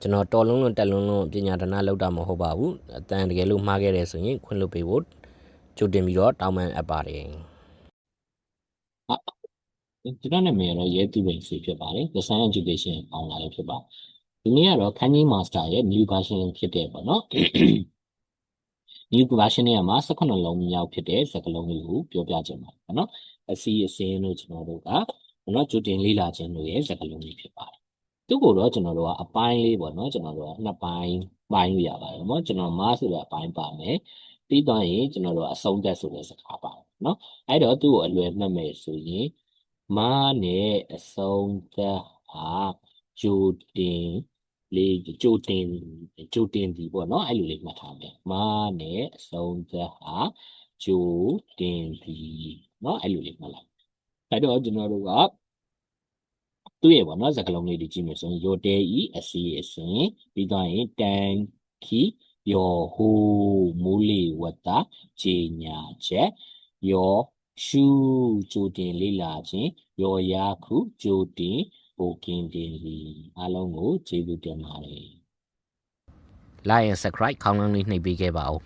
ကျွန်တော်တော်လုံးလုံးတက်လုံးလုံးပညာဒနာလောက်တာမဟုတ်ပါဘူးအတန်တကယ်လို့မှားခဲ့တယ်ဆိုရင်ခွင့်လွှတ်ပေးဖို့ကြိုတင်ပြီးတော့တောင်းပန်အပ်ပါတယ် ကျွန်တော်နာမည်ကတော့ရဲသူပိန်ဆွေဖြစ်ပါတယ် The Sun Education အောင်လာလည်းဖြစ်ပါဒီနေ့ကတော့ခန်းကြီး Master ရဲ့ new version ဖြစ်တယ်ပေါ့နော် new version ရဲ့မှာ18လုံးမြောက်ဖြစ်တဲ့စကားလုံးလေးကိုပြောပြချင်ပါတယ်ပေါ့နော်အစီအစဉ်လို့ကျွန်တော်တို့ကကျွန်တော်ကြိုတင်လေ့လာခြင်းတို့ရဲ့စကားလုံးလေးဖြစ်ပါတယ်သူ့ကိုတော့ကျွန်တော်တို့ကအပိုင်းလေးပေါ့နော်ကျွန်တော်တို့ကနှစ်ပိုင်းပိုင်းလို့ရပါတယ်ပေါ့ကျွန်တော်မဆိုတဲ့အပိုင်းပါမယ်ပြီးတော့ရင်ကျွန်တော်တို့အဆုံးသက်ဆိုတဲ့စကားပါနော်အဲ့တော့သူ့ကိုအလွယ်မှတ်မယ်ဆိုရင်မားနဲ့အဆုံးသက်ဟာကြိုတင်လေးကြိုတင်ဒီပေါ့နော်အဲ့လိုလေးမှတ်ထားမယ်မားနဲ့အဆုံးသက်ဟာကြိုတင်ဒီနော်အဲ့လိုလေးမှတ်လိုက်အဲ့တော့ကျွန်တော်တို့ကသူ့ရဲ့ပေါ့နော်စကားလုံးလေးတွေကြည့်မယ်ဆိုရင်ရိုတဲဤအစီအစဉ်ပြီးတော့ရင်တန်ခီယောဟိုမူလီဝတ္တခြေညာချက်ယောရှုကြိုတင်လေးလာခြင်းယောယာခုကြိုတင်ဟိုကင်းတင်လီအားလုံးကိုကျေးဇူးတင်ပါတယ် like and subscribe ခေါင်းလုံးလေးနှိပ်ပေးခဲ့ပါဦး